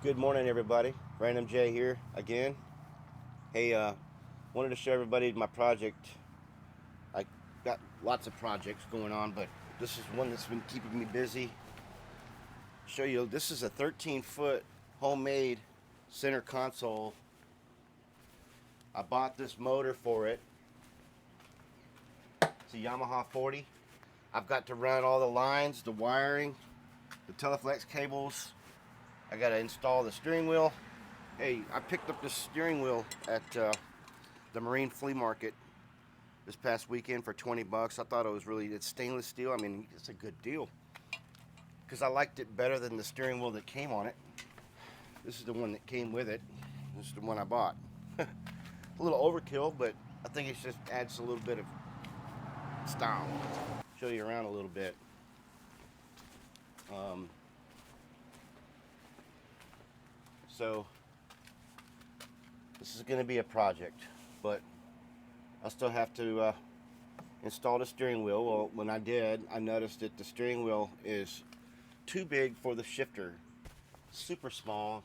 Good morning, everybody. Random J here again. Hey, wanted to show everybody my project. I got lots of projects going on, but this is one that's been keeping me busy. Show you, this is a 13-foot homemade center console. I bought this motor for it. It's a Yamaha 40. I've got to run all the lines, the wiring, the Teleflex cables. I got to install the steering wheel. Hey, I picked up this steering wheel at the Marine Flea Market this past weekend for 20 bucks. I thought it's stainless steel. I mean, it's a good deal because I liked it better than the steering wheel that came on it. This is the one that came with it. This is the one I bought. A little overkill, but I think it just adds a little bit of style. Show you around a little bit. So this is going to be a project, but I still have to install the steering wheel. Well, when I did, I noticed that the steering wheel is too big for the shifter. Super small.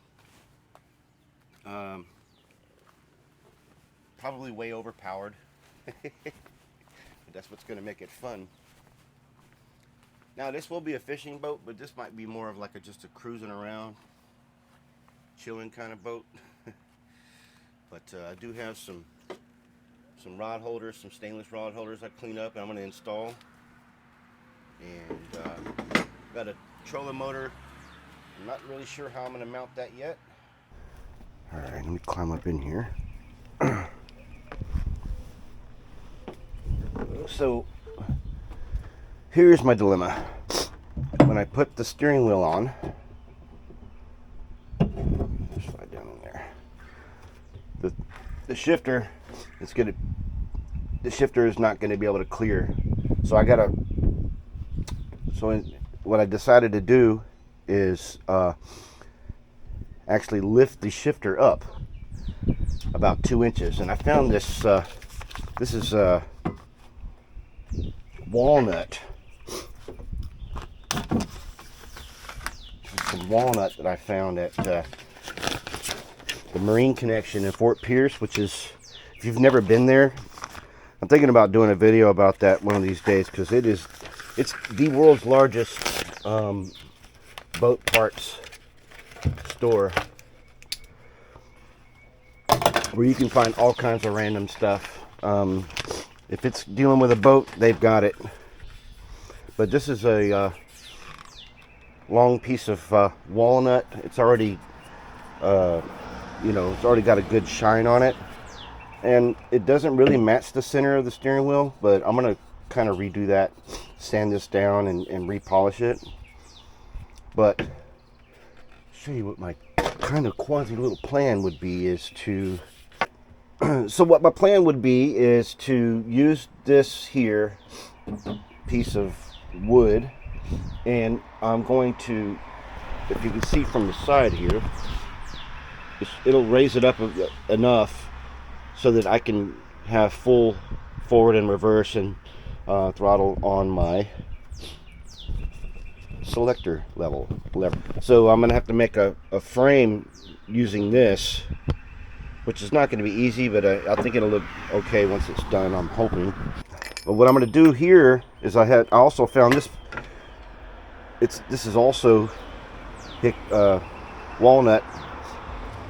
Probably way overpowered. But that's what's going to make it fun. Now this will be a fishing boat, but this might be more of like just a cruising around, chilling kind of boat. But I do have some rod holders, some stainless rod holders I clean up and I'm going to install. And got a trolling motor. I'm not really sure how I'm going to mount that yet. Alright, let me climb up in here. So here's my dilemma. When I put the steering wheel on, slide down in there. The shifter is not going to be able to clear. So what I decided to do is actually lift the shifter up about 2 inches, and I found this. This is walnut. Some walnut that I found at the Marine Connection in Fort Pierce, which is, if you've never been there, I'm thinking about doing a video about that one of these days, because it's the world's largest boat parts store, where you can find all kinds of random stuff. If it's dealing with a boat, they've got it. But this is a long piece of walnut. It's already, it's already got a good shine on it, and it doesn't really match the center of the steering wheel. But I'm gonna kind of redo that, sand this down, and repolish it. But show you what my kind of quasi little plan would be is to. So what my plan would be is to use this here piece of wood, and I'm going to, if you can see from the side here, it'll raise it up enough so that I can have full forward and reverse and throttle on my selector lever. So I'm gonna have to make a frame using this, which is not going to be easy, but I think it'll look okay once it's done, I'm hoping. But what I'm going to do here is I also found this. This is also walnut,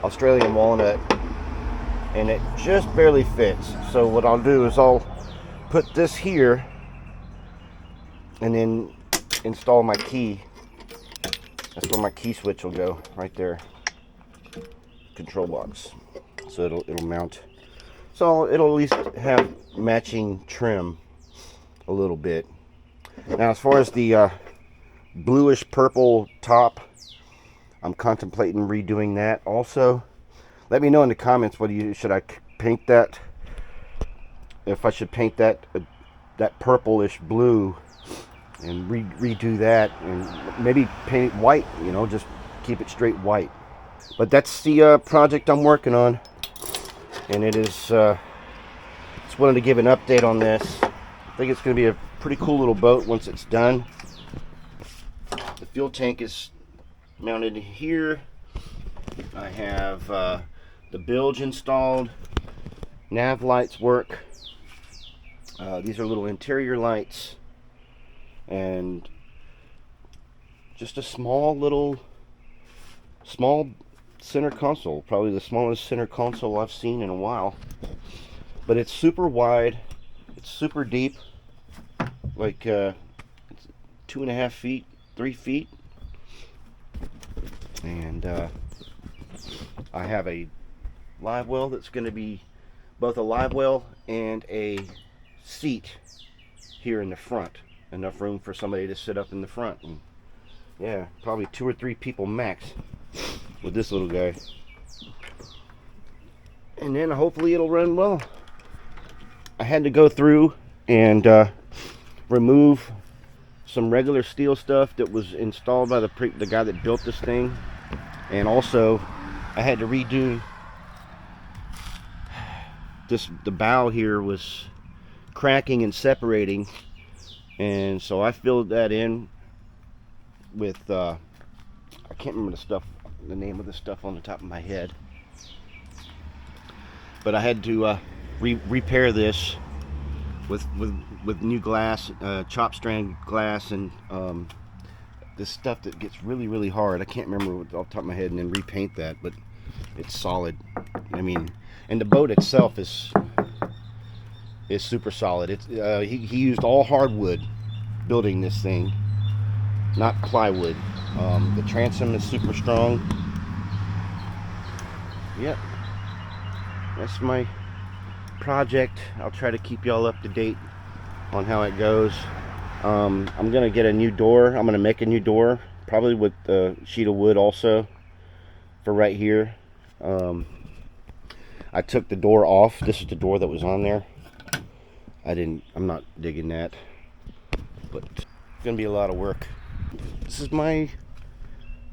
Australian walnut, and it just barely fits. So what I'll do is I'll put this here and then install my key. That's where my key switch will go, right there. Control box. So it'll mount. So it'll at least have matching trim a little bit. Now as far as the bluish purple top, I'm contemplating redoing that also. Let me know in the comments, should I paint that? If I should paint that purplish blue and redo that, and maybe paint it white, just keep it straight white. But that's the project I'm working on, and it is just wanted to give an update on this. I think it's going to be a pretty cool little boat once it's done. The fuel tank is mounted here. I have the bilge installed. Nav lights work. These are little interior lights, and just a small center console, probably the smallest center console I've seen in a while. But it's super wide, it's super deep, like it's 2.5 feet, 3 feet, and I have a live well that's going to be both a live well and a seat here in the front. Enough room for somebody to sit up in the front. And yeah, probably 2 or 3 people max with this little guy. And then hopefully it'll run well. I had to go through and remove some regular steel stuff that was installed by the guy that built this thing. And also I had to redo this. The bow here was cracking and separating, and so I filled that in with I can't remember the name of the stuff on the top of my head, but I had to repair this with new glass, chop strand glass, and this stuff that gets really hard. I can't remember off the top of my head, and then repaint that, but it's solid. I mean, and the boat itself is super solid. It's he used all hardwood building this thing, not plywood. The transom is super strong. Yep, that's my project. I'll try to keep y'all up to date on how it goes. I'm gonna get a new door. I'm gonna make a new door, probably with a sheet of wood also for right here. I took the door off. This is the door that was on there. I'm not digging that, but it's gonna be a lot of work. This is my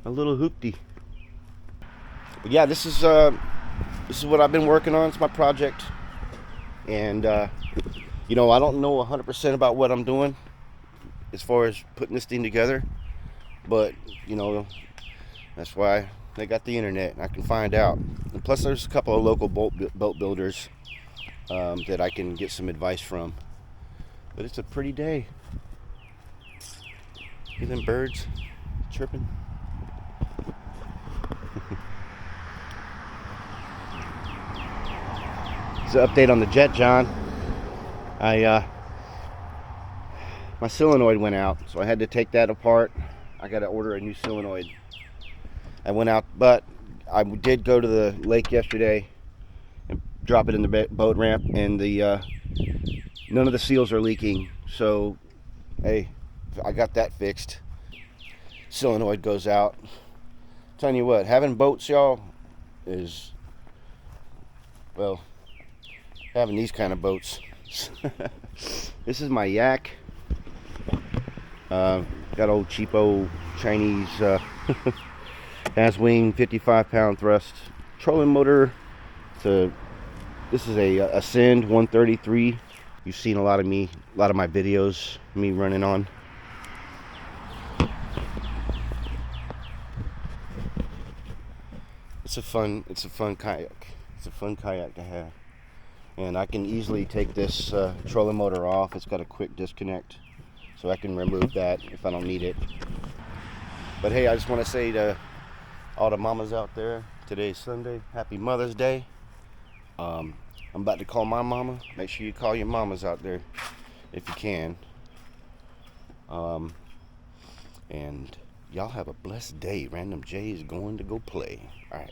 little hoopty. But yeah, this is what I've been working on. It's my project, and you know, I don't know 100% about what I'm doing as far as putting this thing together, but you know, that's why they got the internet, and I can find out. And plus, there's a couple of local boat builders that I can get some advice from. But it's a pretty day. Hear them birds chirping? It's an update on the jet, John. My solenoid went out, so I had to take that apart. I got to order a new solenoid. I went out, but I did go to the lake yesterday and drop it in the boat ramp, and none of the seals are leaking. So, hey, I got that fixed. Solenoid goes out. Telling you what, having boats, y'all, is, well, having these kind of boats. This is my yak. Got old cheapo Chinese Aswing 55-pound thrust trolling motor. This is a Ascend 133. You've seen a lot of my videos, me running on. It's a fun kayak. It's a fun kayak to have, and I can easily take this trolling motor off. It's got a quick disconnect, so I can remove that if I don't need it. But hey, I just want to say to all the mamas out there, today's Sunday, happy Mother's Day. I'm about to call my mama. Make sure you call your mamas out there if you can. And y'all have a blessed day. Random J is going to go play. All right.